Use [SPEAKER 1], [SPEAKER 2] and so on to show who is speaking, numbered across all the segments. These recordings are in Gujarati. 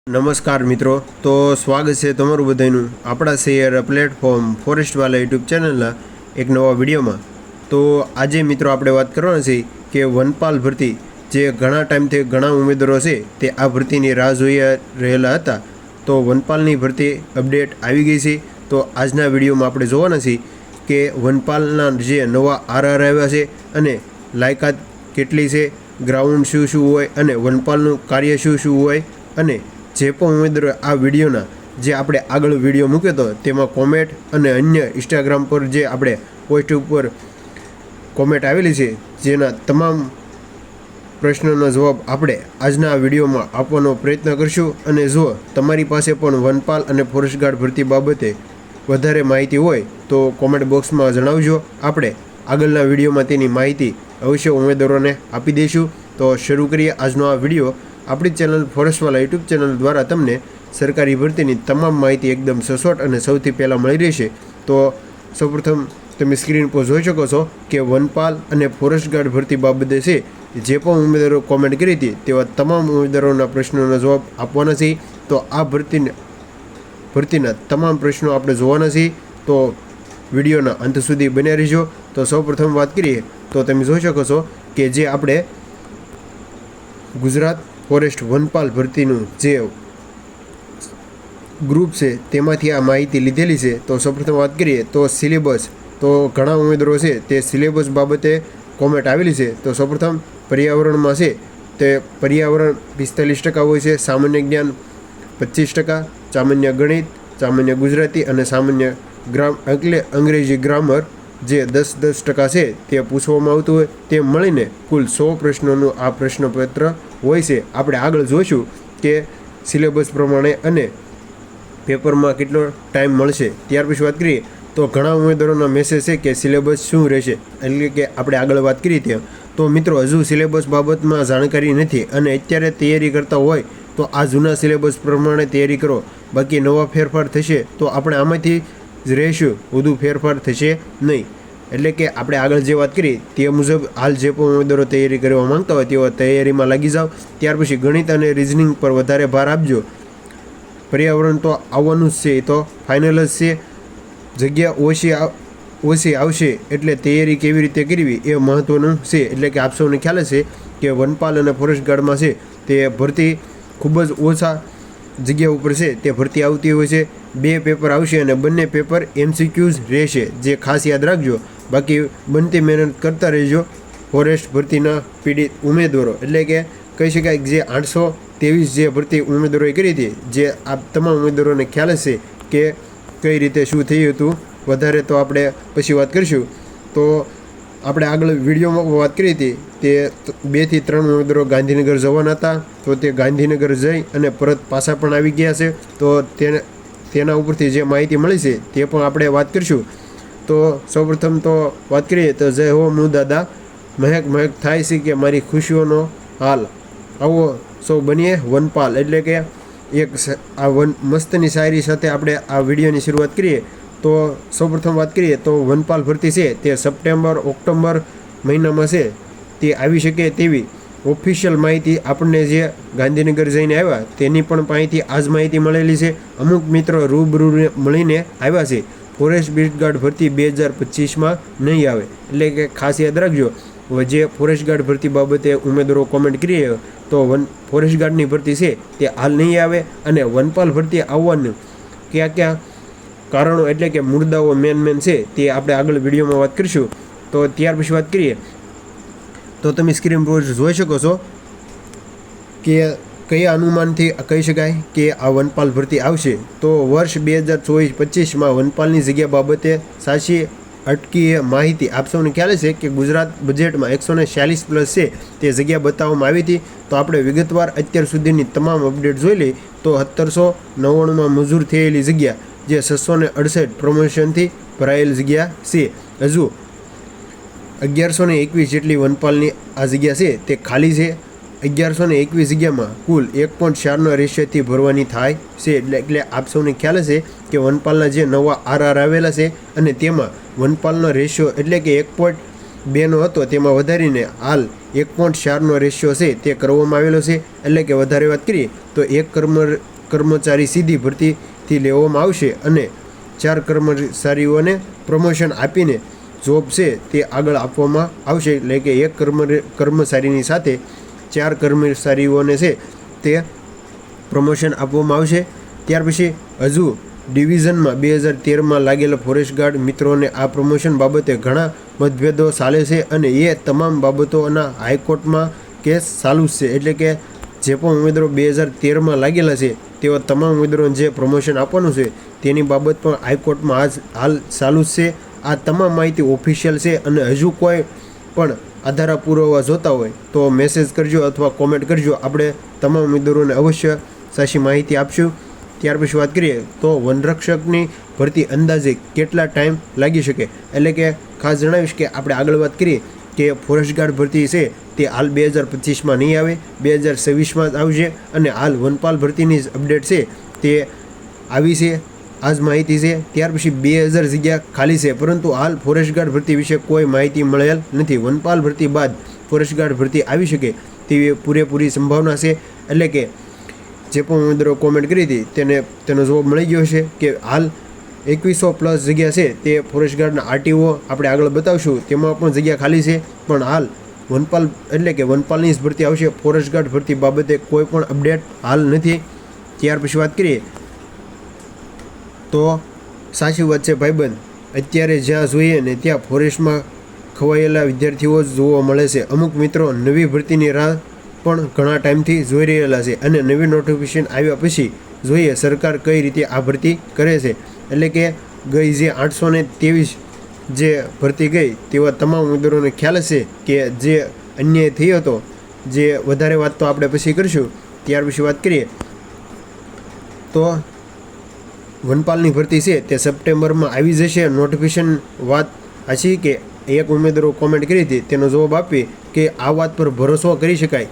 [SPEAKER 1] નમસ્કાર મિત્રો, તો સ્વાગત છે તમારું બધાનું આપણા શહેર પ્લેટફોર્મ ફોરેસ્ટવાલા યુટ્યુબ ચેનલના એક નવા વિડીયોમાં। તો આજે મિત્રો આપણે વાત કરવાના છે કે વનપાલ ભરતી જે ઘણા ટાઈમથી ઘણા ઉમેદવારો છે તે આ ભરતીની રાહ જોઈ રહેલા હતા, તો વનપાલની ભરતી અપડેટ આવી ગઈ છે। તો આજના વિડીયોમાં આપણે જોવાના છીએ કે વનપાલના જે નવા આરઆર આવ્યા છે અને લાયકાત કેટલી છે, ગ્રાઉન્ડ શું શું હોય અને વનપાલનું કાર્ય શું શું હોય, અને જે પણ ઉમેદવારો આ વિડીયોના જે આપણે આગળ વિડીયો મૂક્યો હતો તેમાં કોમેન્ટ અને અન્ય ઇન્સ્ટાગ્રામ પર જે આપણે પોસ્ટ ઉપર કોમેન્ટ આવેલી છે જેના તમામ પ્રશ્નોનો જવાબ આપણે આજના આ વિડીયોમાં આપવાનો પ્રયત્ન કરશું। અને જો તમારી પાસે પણ વનપાલ અને ફોરેસ્ટ ગાર્ડ ભરતી બાબતે વધારે માહિતી હોય તો કોમેન્ટ બોક્સમાં જણાવજો, આપણે આગળના વિડીયોમાં તેની માહિતી અવશ્ય ઉમેદવારોને આપી દઈશું। તો શરૂ કરીએ આજનો આ વિડીયો। આપણી ચેનલ ફોરેસ્ટવાલા યુટ્યુબ ચેનલ દ્વારા તમને સરકારી ભરતીની તમામ માહિતી એકદમ સચોટ અને સૌથી પહેલાં મળી રહેશે। તો સૌપ્રથમ તમે સ્ક્રીન પર જોઈ શકો છો કે વનપાલ અને ફોરેસ્ટ ગાર્ડ ભરતી બાબતે છે જે પણ ઉમેદવારો કોમેન્ટ કરી હતી તેવા તમામ ઉમેદવારોના પ્રશ્નોના જવાબ આપવાના છે। તો આ ભરતીના તમામ પ્રશ્નો આપણે જોવાના છીએ, તો વિડીયોના અંત સુધી બન્યા રહીજો। તો સૌપ્રથમ વાત કરીએ તો તમે જોઈ શકો છો કે જે આપણે ગુજરાત ફોરેસ્ટ વનપાલ ભરતીનું જે ગ્રુપ છે તેમાંથી આ માહિતી લીધેલી છે। તો સૌપ્રથમ વાત કરીએ તો સિલેબસ, તો ઘણા ઉમેદવારો છે તે સિલેબસ બાબતે કોમેન્ટ આવેલી છે। તો સૌપ્રથમ પર્યાવરણમાં છે તે પર્યાવરણ 45% હોય છે, સામાન્ય જ્ઞાન 25%, સામાન્ય ગણિત, સામાન્ય ગુજરાતી અને સામાન્ય અંગ્રેજી ગ્રામર જે 10% છે તે પૂછવામાં આવતું હોય, તે મળીને કુલ 100 પ્રશ્નોનું આ પ્રશ્નપત્ર હોય છે। આપણે આગળ જોઈશું કે સિલેબસ પ્રમાણે અને પેપરમાં કેટલો ટાઈમ મળશે। ત્યાર પછી વાત કરીએ તો ઘણા ઉમેદવારોના મેસેજ છે કે સિલેબસ શું રહેશે, એટલે કે આપણે આગળ વાત કરીએ ત્યાં તો મિત્રો હજુ સિલેબસ બાબતમાં જાણકારી નથી અને અત્યારે તૈયારી કરતા હોય તો આ જૂના સિલેબસ પ્રમાણે તૈયારી કરો, બાકી નવા ફેરફાર થશે તો આપણે આમાંથી જ રહીશું, વધુ ફેરફાર થશે નહીં। એટલે કે આપણે આગળ જે વાત કરીએ તે મુજબ હાલ જે પણ ઉમેદવારો તૈયારી કરવા માંગતા હોય તેઓ તૈયારીમાં લાગી જાઓ। ત્યાર પછી ગણિત અને રિઝનિંગ પર વધારે ભાર આપજો। પર્યાવરણ તો આવવાનું જ છે, એ તો ફાઇનલ જ છે, જગ્યા ઓછી આવશે એટલે તૈયારી કેવી રીતે કરવી એ મહત્ત્વનું છે। એટલે કે આપ સૌને ખ્યાલ છે કે વનપાલ અને ફોરેસ્ટ ગાર્ડમાં છે તે ભરતી ખૂબ જ ઓછા જગ્યા ઉપર છે તે ભરતી આવતી હોય છે। 2 પેપર આવશે અને બંને પેપર MCQs રહેશે, જે ખાસ યાદ રાખજો। બાકી બનતી મહેનત કરતા રહેજો ફોરેસ્ટ ભરતીના પીડિત ઉમેદવારો, એટલે કે કહી શકાય જે 823 જે ભરતી ઉમેદવારોએ કરી હતી, જે આ તમામ ઉમેદવારોને ખ્યાલ હશે કે કઈ રીતે શું થયું હતું, વધારે તો આપણે પછી વાત કરીશું। તો આપણે આગળ વિડીયોમાં વાત કરી હતી તે 2 થી 3 ઉમેદવારો ગાંધીનગર જવાના હતા, તો તે ગાંધીનગર જઈ અને પરત પાછા પણ આવી ગયા છે। તો તેના ઉપરથી જે માહિતી મળી છે તે પણ આપણે વાત કરીશું। તો સૌપ્રથમ તો વાત કરીએ તો જય હો મુ દાદા, મહેક થાય છે કે મારી ખુશીઓનો હાલ, આવો સૌ બનીએ વનપાલ। એટલે કે એક આ મસ્તની શાયરી સાથે આપણે આ વિડીયોની શરૂઆત કરીએ। તો સૌપ્રથમ વાત કરીએ તો વનપાલ ભરતી છે તે સપ્ટેમ્બર ઓક્ટોબર મહિનામાં છે તે આવી શકે તેવી ઓફિશિયલ માહિતી આપણને જે ગાંધીનગર જઈને આવ્યા તેની પણ માહિતી આજ માહિતી મળેલી છે। અમુક મિત્રો રૂબરૂ મળીને આવ્યા છે, ફોરેસ્ટ બીટ ગાર્ડ ભરતી 2025માં નહીં આવે, એટલે કે ખાસ યાદ રાખજો। જે ફોરેસ્ટ ગાર્ડ ભરતી બાબતે ઉમેદવારો કોમેન્ટ કરીએ તો ફોરેસ્ટ ગાર્ડની ભરતી છે તે હાલ નહીં આવે અને વનપાલ ભરતી આવવાનું ક્યાં કારણો એટલે કે મુદ્દાઓ મેન છે તે આપણે આગળ વિડીયોમાં વાત કરીશું। તો ત્યાર પછી વાત કરીએ તો તમે સ્ક્રીન પર જોઈ શકો છો કે કયા અનુમાનથી કહી શકાય કે આ વનપાલ ભરતી આવશે। તો વર્ષ 2024-25માં વનપાલની જગ્યા બાબતે સાચી અટકી માહિતી આપ સૌને ખ્યાલ છે કે ગુજરાત બજેટમાં 146+ છે તે જગ્યા બતાવવામાં આવી હતી। તો આપણે વિગતવાર અત્યાર સુધીની તમામ અપડેટ જોઈ લઈએ તો 1799માં મંજૂર થયેલી જગ્યા જે 668 પ્રમોશનથી ભરાયેલ જગ્યા છે, હજુ 1121 જેટલી વનપાલની આ જગ્યા છે તે ખાલી છે। 1121 જગ્યામાં કુલ 1.4 રેશિયોથી ભરવાની થાય છે। એટલે આપ સૌને ખ્યાલ છે કે વનપાલના જે નવા આરઆર આવેલા છે અને તેમાં વનપાલનો રેશિયો એટલે કે 1.2 હતો તેમાં વધારીને હાલ 1.4 રેશિયો છે તે કરવામાં આવેલો છે। એટલે કે વધારે વાત કરીએ તો કર્મચારી સીધી ભરતીથી લેવામાં આવશે અને 4 કર્મચારીઓને પ્રમોશન આપીને જોબ છે તે આગળ આપવામાં આવશે. એટલે કે એક કર્મચારીની સાથે 4 કર્મચારીઓને છે તે પ્રમોશન આપવામાં આવશે. ત્યાર પછી હજુ ડિવિઝનમાં 2013માં લાગેલા ફોરેસ્ટ ગાર્ડ મિત્રોને આ પ્રમોશન બાબતે ઘણા મતભેદો ચાલે છે અને એ તમામ બાબતોના હાઈકોર્ટમાં કેસ ચાલુ છે. એટલે કે જે પણ ઉમેદવારો 2013માં લાગેલા છે તેવા તમામ ઉમેદવારોને જે પ્રમોશન આપવાનું છે તેની બાબત પણ હાઈકોર્ટમાં હાલ ચાલુ છે. આ તમામ માહિતી ઓફિશિયલ છે અને હજુ કોઈ પણ આધાર પુરાવા જોતા હોય તો મેસેજ કરજો અથવા કોમેન્ટ કરજો. આપણે તમામ ઉમેદવારોને અવશ્ય સાચી માહિતી આપશું. ત્યાર પછી વાત કરીએ તો વનરક્ષકની ભરતી અંદાજે કેટલા ટાઈમ લાગી શકે. એટલે કે ખાસ જણાવીશ કે આપણે આગળ વાત કરીએ કે ફોરેસ્ટ ગાર્ડ ભરતી છે તે હાલ 2025માં નહીં આવે, 2026માં જ આવશે અને હાલ વનપાલ ભરતીની જ અપડેટ છે તે આવી છે. આ જ માહિતી છે. ત્યાર પછી 2000 જગ્યા ખાલી છે, પરંતુ હાલ ફોરેસ્ટ ગાર્ડ ભરતી વિશે કોઈ માહિતી મળેલ નથી. વનપાલ ભરતી બાદ ફોરેસ્ટ ગાર્ડ ભરતી આવી શકે તેવી પૂરેપૂરી સંભાવના છે. એટલે કે જે પણ ઉમેદવારો કોમેન્ટ કરી હતી તેનો જવાબ મળી ગયો છે કે હાલ 2100+ જગ્યા છે તે ફોરેસ્ટ ગાર્ડના આરટીઓ આપણે આગળ બતાવશું તેમાં પણ જગ્યા ખાલી છે. પણ હાલ વનપાલ એટલે કે વનપાલની જ ભરતી આવશે. ફોરેસ્ટ ગાર્ડ ભરતી બાબતે કોઈ પણ અપડેટ હાલ નથી. ત્યાર પછી વાત કરીએ તો સાચી વાત છે ભાઈબંધ, અત્યારે જ્યાં જોઈએ ને ત્યાં ફોરેસ્ટમાં ખવાયેલા વિદ્યાર્થીઓ જ જોવા મળે છે. અમુક મિત્રો નવી ભરતીની રાહ પણ ઘણા ટાઈમથી જોઈ રહેલા છે અને નવી નોટિફિકેશન આવ્યા પછી જોઈએ સરકાર કઈ રીતે આ ભરતી કરે છે. એટલે કે ગઈ જે 823 જે ભરતી ગઈ તેવા તમામ ઉમેદવારોને ખ્યાલ હશે કે જે અન્યાય થયો હતો. જે વધારે વાત તો આપણે પછી કરીશું. ત્યાર પછી વાત કરીએ તો વનપાલની ભરતી છે તે સપ્ટેમ્બરમાં આવી જશે. નોટિફિકેશન વાત આછી કે એક ઉમેદવારો કોમેન્ટ કરી હતી તેનો જવાબ આપી કે આ વાત પર ભરોસો કરી શકાય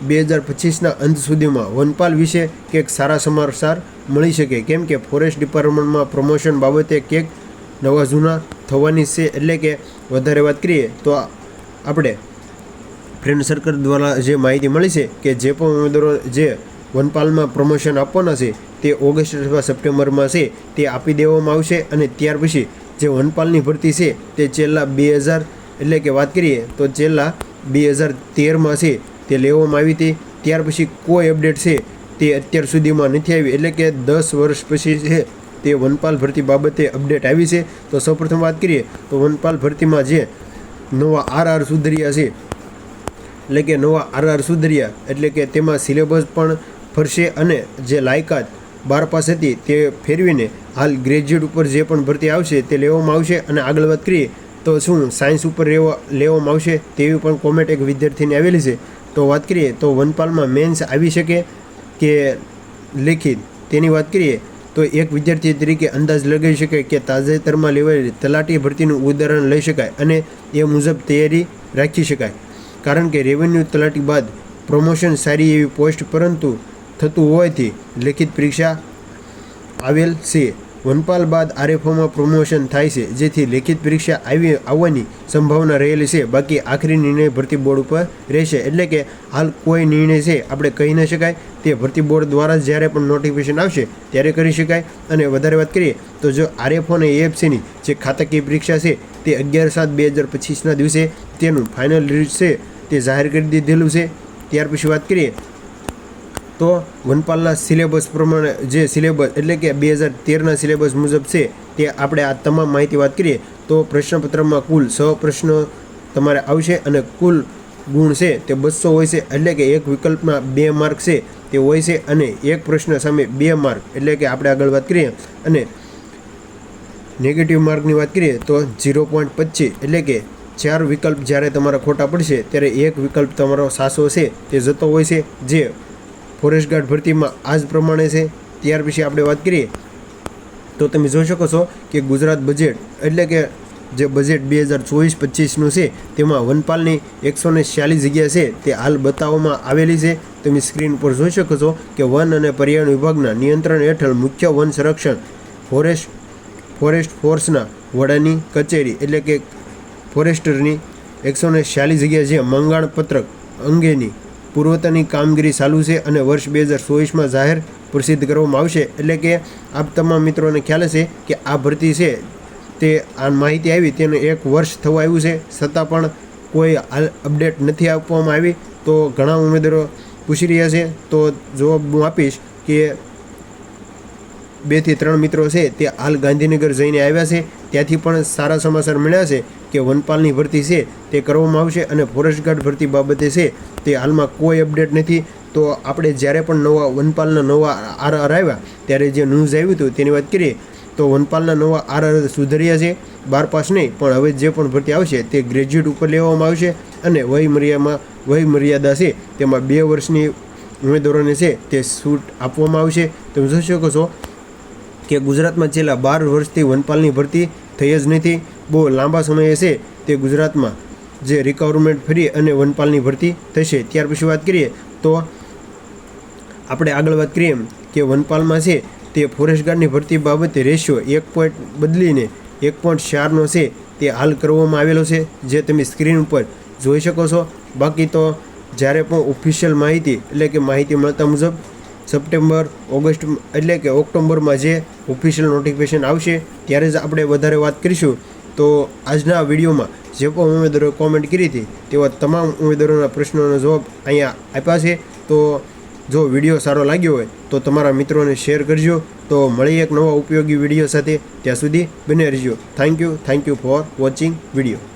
[SPEAKER 1] 2025ના અંત સુધીમાં વનપાલ વિશે કંઈક સારા સમાચાર મળી શકે, કેમ કે ફોરેસ્ટ ડિપાર્ટમેન્ટમાં પ્રમોશન બાબતે કંઈક નવા જૂના થવાની છે. એટલે કે વધારે વાત કરીએ તો આપણે ફ્રેન્ડ સર્કલ દ્વારા જે માહિતી મળી છે કે જે પણ ઉમેદવારો જે વનપાલમાં પ્રમોશન આપવાના છે તે ઓગસ્ટ અથવા સપ્ટેમ્બરમાં છે તે આપી દેવામાં આવશે. અને ત્યાર પછી જે વનપાલની ભરતી છે તે છેલ્લા 2000 એટલે કે વાત કરીએ તો છેલ્લા 2013માં છે તે લેવામાં આવી હતી. ત્યાર પછી કોઈ અપડેટ છે તે અત્યાર સુધીમાં નથી આવી. એટલે કે 10 વર્ષ પછી છે તે વનપાલ ભરતી બાબતે અપડેટ આવી છે. તો સૌપ્રથમ વાત કરીએ તો વનપાલ ભરતીમાં જે નવા આરઆર સુધર્યા છે, એટલે કે નવા આરઆર સુધર્યા એટલે કે તેમાં સિલેબસ પણ ફરશે અને જે લાયકાત 12 પાસ હતી તે ફેરવીને હાલ ગ્રેજ્યુએટ ઉપર જે પણ ભરતી આવશે તે લેવામાં આવશે. અને આગળ વાત કરીએ તો શું સાયન્સ ઉપર લેવામાં આવશે તેવી પણ કોમેન્ટ એક વિદ્યાર્થીની આવેલી છે. તો વાત કરીએ તો વનપાલમાં મેન્સ આવી શકે કે લેખિત તેની વાત કરીએ તો એક વિદ્યાર્થી તરીકે અંદાજ લગાવી શકાય કે તાજેતરમાં લેવાયેલી તલાટી ભરતીનું ઉદાહરણ લઈ શકાય અને એ મુજબ તૈયારી રાખી શકાય. કારણ કે રેવન્યુ તલાટી બાદ પ્રમોશન સારી એવી પોસ્ટ પરંતુ થતું હોવાથી લેખિત પરીક્ષા આવેલ છે. વનપાલ બાદ આરએફઓમાં પ્રમોશન થાય છે જેથી લેખિત પરીક્ષા આવવાની સંભાવના રહેલી છે. બાકી આખરી નિર્ણય ભરતી બોર્ડ ઉપર રહેશે. એટલે કે હાલ કોઈ નિર્ણય છે આપણે કહી ન શકાય, તે ભરતી બોર્ડ દ્વારા જ્યારે પણ નોટિફિકેશન આવશે ત્યારે કરી શકાય. અને વધારે વાત કરીએ તો જો આરએફઓ અને એએફસીની જે ખાતાકીય પરીક્ષા છે તે 11/7/2025ના દિવસે તેનું ફાઇનલ રિઝલ્ટ છે તે જાહેર કરી દીધેલું છે. ત્યાર પછી વાત કરીએ તો વનપાલના સિલેબસ પ્રમાણે જે સિલેબસ એટલે કે 2013ના સિલેબસ મુજબ છે તે આપણે આ તમામ માહિતી વાત કરીએ તો પ્રશ્નપત્રમાં કુલ 6 પ્રશ્નો તમારે આવશે અને કુલ ગુણ છે તે 200 હોય છે. એટલે કે એક વિકલ્પમાં 2 માર્ક છે તે હોય છે અને એક પ્રશ્ન સામે 2 માર્ક એટલે કે આપણે આગળ વાત કરીએ. અને નેગેટિવ માર્કની વાત કરીએ તો 0.25 એટલે કે 4 વિકલ્પ જ્યારે તમારા ખોટા પડશે ત્યારે એક વિકલ્પ તમારો સાચો છે તે જતો હોય છે. જે ફોરેસ્ટ ગાર્ડ ભરતીમાં આ જ પ્રમાણે છે. ત્યાર પછી આપણે વાત કરીએ તો તમે જોઈ શકો છો કે ગુજરાત બજેટ એટલે કે જે બજેટ 2024-25નું છે તેમાં વનપાલની 146 જગ્યા છે તે હાલ બતાવવામાં આવેલી છે. તમે સ્ક્રીન પર જોઈ શકો છો કે વન અને પર્યાવરણ વિભાગના નિયંત્રણ હેઠળ મુખ્ય વન સંરક્ષણ ફોરેસ્ટ ફોર્સના વડાની કચેરી એટલે કે ફોરેસ્ટરની 146 જગ્યા છે. મંગાણ પત્રક અંગેની પૂર્વતાની કામગીરી ચાલુ છે અને વર્ષ 2024માં જાહેર પ્રસિદ્ધ કરવામાં આવશે. એટલે કે આપ તમામ મિત્રોને ખ્યાલ હશે કે આ ભરતી છે તે આ માહિતી આવી તેને 1 વર્ષ થવા આવ્યું છે, છતાં પણ કોઈ હાલ અપડેટ નથી આપવામાં આવી. તો ઘણા ઉમેદવારો પૂછી રહ્યા છે, તો જવાબ હું આપીશ કે 2 થી 3 મિત્રો છે તે હાલ ગાંધીનગર જઈને આવ્યા છે, ત્યાંથી પણ સારા સમાચાર મળ્યા છે કે વનપાલની ભરતી છે તે કરવામાં આવશે અને ફોરેસ્ટ ગાર્ડ ભરતી બાબતે છે તે હાલમાં કોઈ અપડેટ નથી. તો આપણે જ્યારે પણ નવા વનપાલના નવા આરઆર આવ્યા ત્યારે જે ન્યૂઝ આવ્યું હતું તેની વાત કરીએ તો વનપાલના નવા આરઆર સુધર્યા છે, 12 પાસ નહીં, પણ હવે જે પણ ભરતી આવશે તે ગ્રેજ્યુએટ ઉપર લેવામાં આવશે અને વય મર્યાદા છે તેમાં 2 વર્ષની ઉમેદવારોને છે તે છૂટ આપવામાં આવશે. તમે જોઈ શકો છો કે ગુજરાતમાં છેલ્લા 12 વર્ષથી વનપાલની ભરતી થઈ જ નથી. બહુ લાંબા સમયે છે તે ગુજરાતમાં જે રિક્વાયરમેન્ટ ફરી અને વનપાલની ભરતી થશે. ત્યાર પછી વાત કરીએ તો આપણે આગળ વાત કરીએ કે વનપાલમાં છે તે ફોરેસ્ટ ગાર્ડની ભરતી બાબતે રેશિયો 1 પોઈન્ટ બદલીને 1.4નો છે તે હાલ કરવામાં આવેલો છે, જે તમે સ્ક્રીન ઉપર જોઈ શકો છો. બાકી તો જ્યારે પણ ઓફિશિયલ માહિતી એટલે કે માહિતી મળતા મુજબ સપ્ટેમ્બર ઓગસ્ટ એટલે કે ઓક્ટોબરમાં જે ઓફિશિયલ નોટિફિકેશન આવશે ત્યારે જ આપણે વધારે વાત કરીશું. તો આજના વિડીયોમાં જે પણ ઉમેદવારોએ કોમેન્ટ કરી હતી તેવા તમામ ઉમેદવારોના પ્રશ્નોનો જવાબ અહીંયા આપ્યા છે. તો જો વિડીયો સારો લાગ્યો હોય તો તમારા મિત્રોને શેર કરજો. તો મળીએ એક નવા ઉપયોગી વિડીયો સાથે, ત્યાં સુધી બને રહેજો. Thank you for watching video.